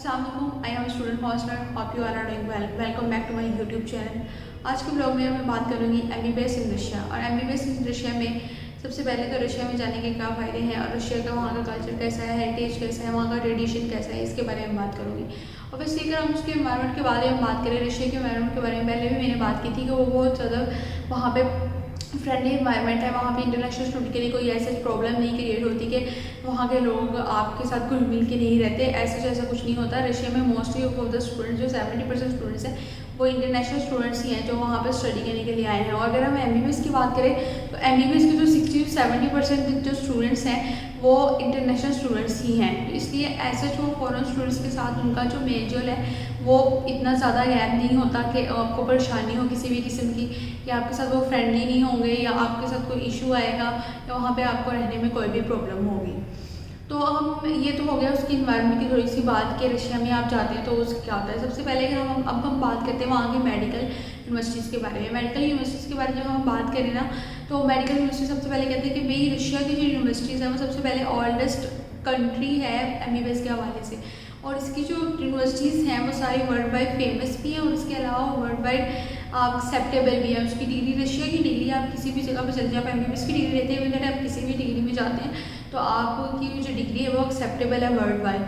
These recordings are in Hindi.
अस्सलाम I am student hosteller, hope you are doing well. Welcome back to my YouTube channel. आज के ब्लॉग में मैं बात करूँगी MBBS इन रशिया। और MBBS इन रशिया में सबसे पहले तो रशिया में जाने के क्या फ़ायदे हैं और रशिया का वहाँ का कल्चर कैसा है, हेरिटेज कैसा है, वहाँ का ट्रेडिशन कैसा है, इसके बारे में बात करूँगी। और वैसे अगर हम उसके एनवायरनमेंट के बारे में बात करें, रशिया के एनवायरनमेंट के बारे में पहले भी मैंने बात की थी कि वो बहुत ज़्यादा वहाँ पे फ्रेंडली इन्वायरमेंट है। वहाँ पे इंटरनेशनल स्टूडेंट के लिए कोई ऐसा प्रॉब्लम नहीं क्रिएट होती कि वहाँ के लोग आपके साथ घुल मिल के नहीं रहते, ऐसा कुछ नहीं होता। रशिया में मोस्टली ऑफ द स्टूडेंट्स जो 70% स्टूडेंट्स हैं वो इंटरनेशनल स्टूडेंट्स ही हैं जो वहाँ पर स्टडी करने के लिए आए हैं। और अगर हम MBBS की बात करें तो MBBS के जो 60-70% जो स्टूडेंट्स हैं वो इंटरनेशनल स्टूडेंट्स ही हैं। तो इसलिए ऐसे जो फॉरेन स्टूडेंट्स के साथ उनका जो मेजर है वो इतना ज़्यादा गैप नहीं होता कि आपको परेशानी हो किसी भी किस्म की, या आपके साथ वो फ्रेंडली नहीं होंगे, या आपके साथ कोई इशू आएगा, या वहाँ पे आपको रहने में कोई भी प्रॉब्लम होगी। तो हम ये तो हो गया उसकी इन्वायरमेंट की थोड़ी सी बात कि रशिया में आप जाते हैं तो उसका क्या होता है। सबसे पहले अगर हम बात करते हैं वहाँ की मेडिकल यूनिवर्सिटीज़ के बारे में। मेडिकल यूनिवर्सिटीज़ के बारे में जब हम बात करें ना तो मेडिकल यूनिवर्सिटी सबसे पहले कहते हैं कि भाई रशिया की जो यूनिवर्सिटीज़ है वो सबसे पहले ओल्डेस्ट कंट्री है MBBS के हवाले से। और इसकी जो यूनिवर्सिटीज़ हैं वो सारी वर्ल्ड वाइड फेमस भी हैं और इसके अलावा वर्ल्ड वाइड एक्सेप्टेबल भी है। उसकी डिग्री, रशिया की डिग्री आप किसी भी जगह पर चल जाए, आप MBBS की डिग्री लेते हैं, अगर आप किसी भी डिग्री में जाते हैं तो आपकी जो डिग्री है वो एक्सेप्टेबल है वर्ल्ड वाइड।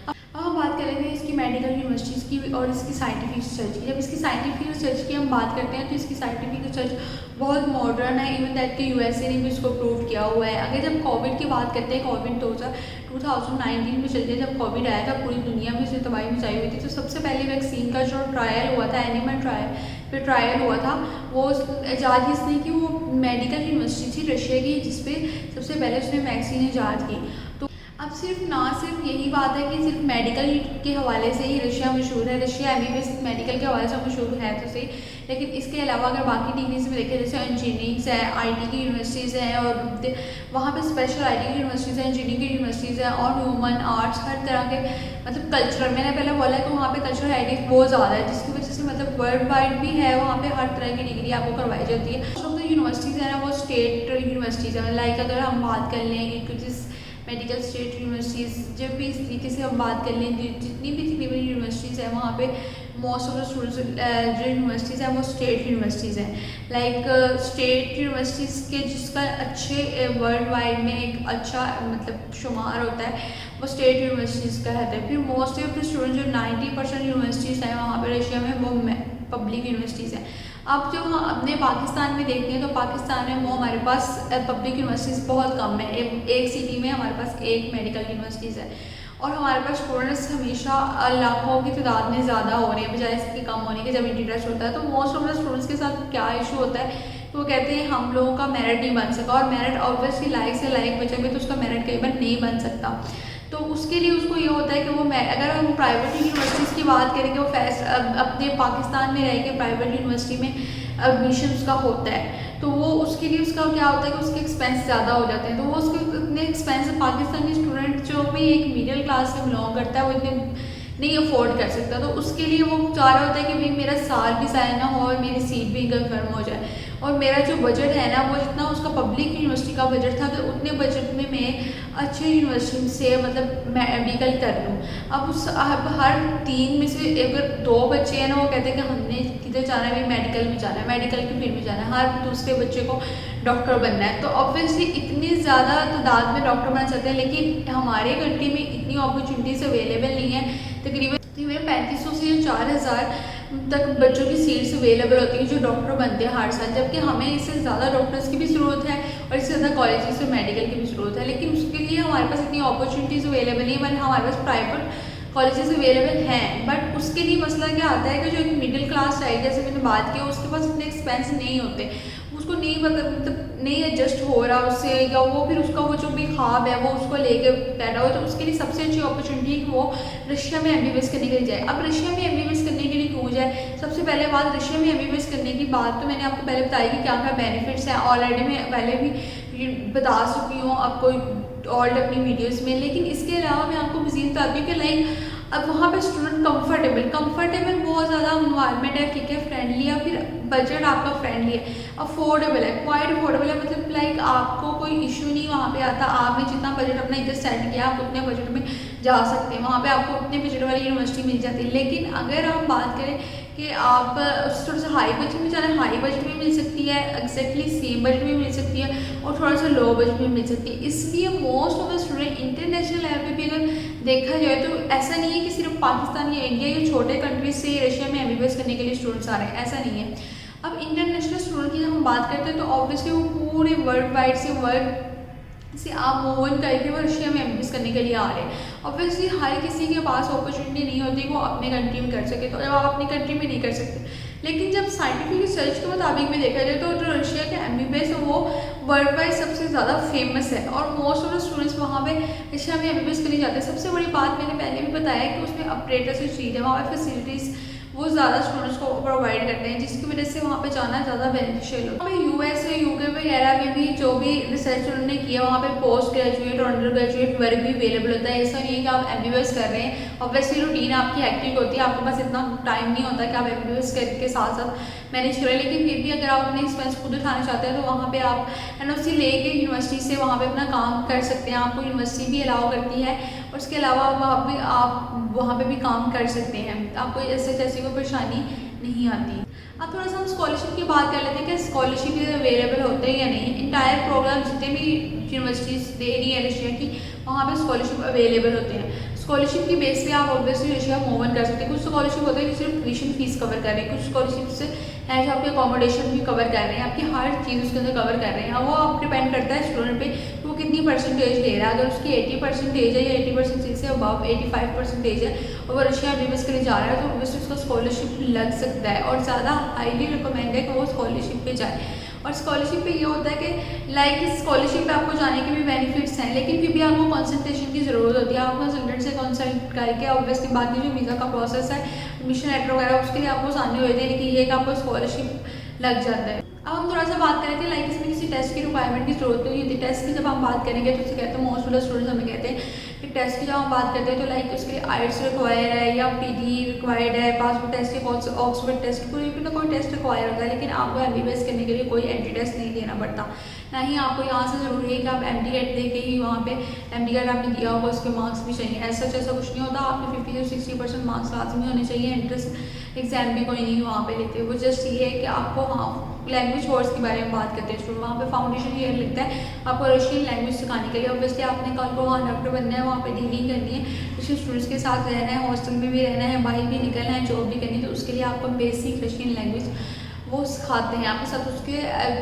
अब हम बात करेंगे इसकी मेडिकल यूनिवर्सिटीज़ की और इसकी साइंटिफिक रिसर्च की। जब इसकी साइंटिफिक रिसर्च की हम बात करते हैं तो इसकी साइंटिफिक रिसर्च बहुत मॉडर्न है। इवन दैट कि USA ने भी इसको प्रूव किया हुआ है। अगर जब कोविड की बात करते हैं, कोविड 2019 में चलते जब कोविड आया था पूरी दुनिया में से तबाही मचाई हुई थी, तो सबसे पहले वैक्सीन का जो ट्रायल हुआ था, एनिमल ट्रायल हुआ था, वो ईजाद इसने की वो मेडिकल यूनिवर्सिटी थी रशिया की जिसपे सबसे पहले उसने वैक्सीन ईजाद की। तो अब सिर्फ यही बात है कि सिर्फ मेडिकल के हवाले से ही रशिया मशहूर है। रशिया MBBS मेडिकल के हवाले से मशहूर है तो सही, लेकिन इसके अलावा अगर बाकी डिग्रीज में देखें जैसे इंजीनियरिंग्स है, IT की यूनिवर्सिटीज़ हैं और वहाँ पे स्पेशल IT की यूनिवर्सिटीज़ हैं, इंजीनियरिंग की यूनिवर्सिटीज़ हैं और ह्यूमन आर्ट्स हर तरह के मतलब कल्चरल, मैंने पहले बोला कि वहाँ पे कल्चरल हेरिटेज बहुत ज़्यादा है जिसकी वजह से मतलब वर्ल्ड वाइड भी है। वहाँ पे हर तरह की डिग्री आपको करवाई जाती है। मोस्ट ऑफ द यूनिवर्सिटीज़ है ना वो स्टेट यूनिवर्सिटीज़ हैं। लाइक अगर हम बात कर लें एक जिस मेडिकल स्टेट यूनिवर्सिटीज़, जब भी इस तरीके से हम बात कर लें जितनी भी तकरीबन यूनिवर्सिटीज़ हैं वहाँ पे मोस्ट ऑफ द स्टूडेंट्स जो यूनिवर्सिटीज़ हैं वो स्टेट यूनिवर्सिटीज़ हैं। लाइक स्टेट यूनिवर्सिटीज़ के जिसका अच्छे वर्ल्ड वाइड में एक अच्छा मतलब शुमार होता है वो स्टेट यूनिवर्सिटीज़ का रहता है। फिर मोस्ट ऑफ द स्टूडेंट जो 90% यूनिवर्सिटीज़ हैं वहाँ पर रशिया में वो पब्लिक यूनिवर्सिटीज़ हैं। अब जो हम अपने पाकिस्तान में देखते हैं तो पाकिस्तान में वो हमारे पास पब्लिक यूनिवर्सिटीज़ बहुत कम है। एक सिटी में हमारे पास एक मेडिकल यूनिवर्सिटीज़ है और हमारे पास स्टूडेंट्स हमेशा लाखों की तादाद में ज़्यादा हो रहे हैं बजाय इसके कम होने के। जब इंटरेस्ट होता है तो मोस्ट ऑफ द स्टूडेंट्स के साथ क्या इशू होता है तो वो कहते हैं हम लोगों का मेरिट नहीं बन सका। और मेरिट ऑब्वियसली लाइक से लाइक बचा भी तो उसका मेरिट कई बार नहीं बन सकता। तो उसके लिए उसको ये होता है कि वो अगर हम प्राइवेट यूनिवर्सिटीज़ की बात करेंगे वो अपने पाकिस्तान में रह के प्राइवेट यूनिवर्सिटी में एडमिशन उसका होता है तो वो उसके लिए उसका क्या होता है कि उसके एक्सपेंस ज़्यादा हो जाते हैं। तो वो उसके इतने एक्सपेंस पाकिस्तानी स्टूडेंट जो भी एक मिडिल क्लास से बिलोंग करता है वो इतने नहीं अफोर्ड कर सकता। तो उसके लिए वो चाह रहा होता है कि भाई मेरा साल भी ज़ाया ना हो और मेरी सीट भी कन्फर्म हो जाए। और मेरा जो बजट है ना वो जितना उसका पब्लिक यूनिवर्सिटी का बजट था तो उतने बजट में मैं अच्छे यूनिवर्सिटी से मतलब मेडिकल कर लूँ। अब हर 3 में से अगर 2 बच्चे हैं ना वो कहते हैं कि हमने किधर जाना है, भाई मेडिकल में जाना है, मेडिकल की फील्ड में जाना है। हर दूसरे बच्चे को डॉक्टर बनना है। तो ऑब्वियसली इतनी ज़्यादा तादाद में डॉक्टर बनना चाहते हैं लेकिन हमारे कंट्री में इतनी अपॉर्चुनिटीज़ अवेलेबल नहीं है। तकरीबन 3500 से 4000 तक बच्चों की सीट्स अवेलेबल होती हैं जो डॉक्टर बनते हैं हर साल, जबकि हमें इससे ज़्यादा डॉक्टर्स की भी ज़रूरत है और इससे ज़्यादा कॉलेजेस से मेडिकल की भी ज़रूरत है। लेकिन उसके लिए हमारे पास इतनी अपॉर्चुनिटीज़ अवेलेबल नहीं है। हमारे पास प्राइवेट कॉलेजेस अवेलेबल हैं बट उसके लिए मसला क्या आता है कि जो एक मिडिल क्लास है जैसे मैंने बात की उसके पास इतने एक्सपेंस नहीं होते, उसको नहीं मतलब नहीं एडजस्ट हो रहा उससे, या वो फिर उसका वो जो भी ख्वाब है वो उसको लेके बैठा हो। तो उसके लिए सबसे अच्छी अपॉर्चुनिटी है कि वो रशिया में MBBS करने के लिए जाए। अब रशिया में MBBS करने के लिए क्यों जाए? सबसे पहले बात रशिया में MBBS करने की बात तो मैंने आपको पहले बताई कि क्या क्या बेनिफिट्स हैं। ऑलरेडी मैं पहले भी बता चुकी हूँ आपको ऑल्ड अपनी वीडियोज़ में। लेकिन इसके अलावा मैं आपको मज़ीद बताती हूँ कि लाइक अब वहाँ पे स्टूडेंट कंफर्टेबल बहुत ज़्यादा इन्वायरमेंट है, ठीक है, फ्रेंडली है, फिर बजट आपका फ्रेंडली है, अफोर्डेबल है, क्वाइट अफोर्डेबल है, मतलब लाइक आपको कोई इशू नहीं वहाँ पे आता। आपने जितना बजट अपना इधर सेट किया आप उतने बजट में जा सकते हैं, वहाँ पे आपको उतने बजट वाली यूनिवर्सिटी मिल जाती है। लेकिन अगर हम बात करें कि आप थोड़ा सा हाई बजट में जाना, हाई बजट में मिल सकती है, एग्जैक्टली सेम बजट में मिल सकती है, और थोड़ा सा लो बजट में मिल सकती है। इसलिए most of the student international level पे भी अगर देखा जाए तो ऐसा नहीं है कि सिर्फ पाकिस्तान या इंडिया या छोटे कंट्रीज से रशिया में MBBS करने के लिए स्टूडेंट्स आ रहे हैं, ऐसा नहीं है। अब इंटरनेशनल स्टूडेंट की जब हम बात करते हैं तो ऑब्वियसली वो पूरे वर्ल्ड वाइड से वर्ल्ड से आप मूव ऑन करके वो रशिया में MBBS करने के लिए आ रहे हैं। ऑब्वियसली हर किसी के पास अपॉर्चुनिटी नहीं होती वो अपने कंट्री में कर सके, तो जब आप अपनी कंट्री में नहीं कर सकते, लेकिन जब साइंटिफिक रिसर्च के मुताबिक भी देखा जाए तो जो रशिया के MBBS है वो वर्ल्ड वाइड सबसे ज़्यादा फेमस है, और मोस्ट ऑफ द स्टूडेंट्स वहाँ पे रशिया में MBBS करने जाते हैं। सबसे बड़ी बात मैंने पहले भी बताया कि उसमें अपरेटस चीज़ है, वहाँ पर फैसिलिटीज़ वो ज़्यादा स्टूडेंट्स को प्रोवाइड करते हैं, जिसकी वजह से वहाँ पे जाना ज़्यादा बेनिफिशियल हो। हमें US या UK वगैरह में भी जो भी रिसर्च उन्होंने किया वहाँ पे पोस्ट ग्रेजुएट और अंडर ग्रेजुएट वर्क भी अवेलेबल होता है। ऐसा नहीं है कि आप MBBS कर रहे हैं, ऑब्वियसली रूटीन आपकी हेक्टिक होती है, आपके पास इतना टाइम नहीं होता कि आप MBBS करके साथ साथ मैनेज करें, लेकिन फिर भी अगर आप अपने एक्सपेंस खुद उठाना चाहते हैं तो वहाँ पे आप NOC लेके यूनिवर्सिटी से वहाँ पे अपना काम कर सकते हैं। आपको यूनिवर्सिटी भी अलाउ करती है, और उसके अलावा आप वहाँ पे भी काम कर सकते हैं, आपको ऐसी कोई परेशानी नहीं आती। अब थोड़ा सा हम स्कॉलरशिप की बात कर लेते हैं कि स्कॉलरशिप अवेलेबल होते हैं या नहीं। इंटायर प्रोग्राम जितने भी यूनिवर्सिटीज़ दे रही है रशिया की, वहाँ पे स्कॉलरशिप अवेलेबल होते हैं। स्कॉलरशिप की बेस पे आप ऑब्वियसली रशिया मूव ऑन कर सकते हैं। कुछ स्कॉलरशिप होते हैं जो सिर्फ ट्यूशन फीस कवर कर रहे हैं, कुछ स्कॉलरशिप से है जो आपके अकोमोडेशन भी कवर कर रहे हैं, आपकी हर चीज़ उसके अंदर कवर कर रहे हैं। वो आप डिपेंड करता है स्टूडेंट पे वो कितनी परसेंटेज ले रहा है। अगर उसकी 80% है या 80% से अबव 85% है और वो रशिया MBBS के लिए जा रहा है तो ऑब्वियसली उसका स्कॉलरशिप लग सकता है, और ज़्यादा हाईली रिकमेंड है कि वो स्कॉलरशिप पे जाए। और स्कॉलरशिप पे ये होता है कि लाइक इस स्कॉलरशिप पे आपको जाने के भी बेनिफिट्स हैं, लेकिन फिर भी आपको कंसल्टेशन की ज़रूरत होती है। आप कंसल्टेंट से कंसल्ट करके ऑब्वियसली बाकी जो वीज़ा का प्रोसेस है, एडमिशन लेटर वगैरह, उसके लिए आपको आसानी हो जाती है, लेकिन ये कि आपको स्कॉलरशिप लग जाता है। अब हम थोड़ा सा बात करें थे लाइक इसमें किसी टेस्ट की रिक्वायरमेंट की जरूरत नहीं होती। टेस्ट की जब हम बात करेंगे तो उसे कहते हैं मोस्ट ऑफ द स्टूडेंट्स हमें कहते हैं कि टेस्ट की जब हम बात करते हैं तो लाइक उसके लिए IELTS रिक्वायर है या PD रिक्वायर्ड है, पासपोर्ट टेस्ट या ऑक्सफोर्ड टेस्ट, कोई टेस्ट रिक्वायर होता है, लेकिन आपको MBBS करने के लिए कोई एंट्री टेस्ट नहीं देना पड़ता। ना ही आपको यहाँ से ज़रूरी है कि आप MD देके ही वहाँ पे MD आपने दिया होगा उसके मार्क्स भी चाहिए, ऐसा कुछ नहीं होता। आपके 50 से 60% मार्क्स लाजमी होने चाहिए। एंट्रेंस एग्जाम भी कोई नहीं वहाँ पे लेते, वो जस्ट ये है कि आपको हाँ लैंग्वेज कोर्स के बारे में बात करते हैं स्टूडेंट, वहाँ पे फाउंडेशन ईयर लिखता है आपको रशियन लैंग्वेज सिखाने के लिए। ऑब्वियसली आपने कल को वहाँ डॉक्टर बनना है, वहाँ पे डीलिंग करनी है, रशियन स्टूडेंट्स के साथ रहना है, हॉस्टल में भी रहना है, बाहर भी निकलना है, जॉब भी करनी है, तो उसके लिए आपको बेसिक रशियन लैंग्वेज वो सिखाते हैं आपके साथ। उसके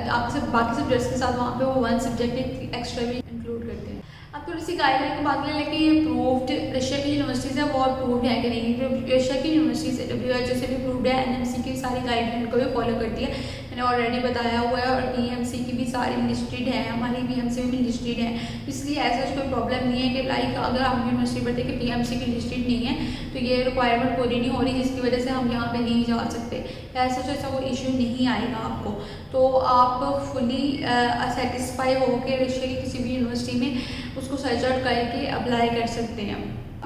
आपके साथ बाकी सब्जेक्ट्स के साथ वहाँ पे वो 1 सब्जेक्ट एक्स्ट्रा भी इंक्लूड करते हैं। अब थोड़ी सी गाइडलाइन की बात करें, लेकिन ये अप्रूव्ड रशिया की यूनिवर्सिटीज़ है वो अप्रूव्ड है कि नहीं। रशिया की यूनिवर्सिटीज़ WHO से भी अप्रूव्ड है, NMC की सारी गाइडलाइन को भी फॉलो करती है, मैंने ऑलरेडी बताया हुआ है, और BMC की भी सारी लिस्टेड है, हमारी BMC में भी लिस्टेड है, इसलिए ऐसा कोई प्रॉब्लम नहीं है कि लाइक अगर आप यूनिवर्सिटी पढ़ते कि BMC की लिस्टेड नहीं है तो ये रिक्वायरमेंट पूरी नहीं हो रही जिसकी वजह से हम यहाँ पे नहीं जा सकते। ऐसा कोई इशू नहीं आएगा आपको, तो आप फुली सेटिस्फाई हो के रशिया की किसी भी यूनिवर्सिटी में उसको सर्च आउट करके अप्लाई कर सकते हैं।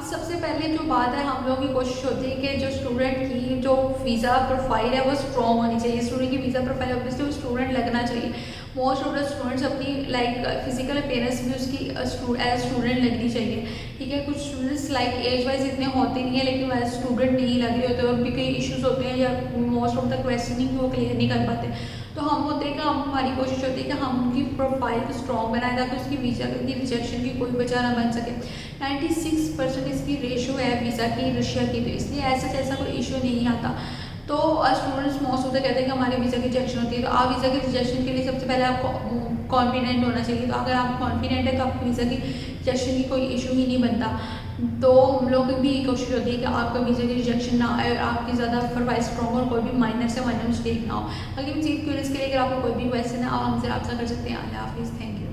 सबसे पहले जो बात है, हम लोगों की कोशिश होती है कि जो स्टूडेंट की जो वीज़ा प्रोफाइल है वो स्ट्रॉन्ग होनी चाहिए। स्टूडेंट की वीज़ा प्रोफाइल ऑब्वियसली वो स्टूडेंट लगना चाहिए। मोस्ट ऑफ द स्टूडेंट्स अपनी लाइक फिजिकल अपीयरेंस भी उसकी एज स्टूडेंट लगनी चाहिए, ठीक है। कुछ स्टूडेंट्स लाइक एज वाइज इतने होते नहीं है लेकिन एज स्टूडेंट नहीं लग रहे होते, और भी कई इश्यूज होते हैं या मोस्ट ऑफ द क्वेश्चनिंग वो क्लियर नहीं कर पाते। तो हम होते हैं कि हमारी कोशिश होती है कि हम उनकी प्रोफाइल को स्ट्रॉन्ग बनाएं ताकि उसकी वीज़ा की रिजेक्शन की कोई वजह ना बन सके। 96% इसकी रेशो है वीज़ा की रशिया की, तो इसलिए ऐसा कोई इशू नहीं आता। तो स्टूडेंट्स मोस्ट ऑफ द कहते हैं कि हमारे वीज़ा की रिजेक्शन होती है, तो आप वीज़ा की रिजेक्शन के लिए सबसे पहले आपको कॉन्फिडेंट होना चाहिए। तो अगर आप कॉन्फिडेंट है तो आपको वीज़ा की रिजेक्शन की कोई इशू ही नहीं बनता। तो हम लोग की भी कोशिश होती है कि आपका वीज़ा की रिजेक्शन ना आए और आपकी ज़्यादा प्रोफाइल स्ट्रॉन्ग और कोई भी माइनर से माइनर मिस्टेक ना हो। अगर चीज़ क्यूरियस के लिए अगर आपको कोई भी क्वेश्चन है आप हमसे रब्ता कर सकते हैं। अल्लाह हाफिज़, थैंक यू।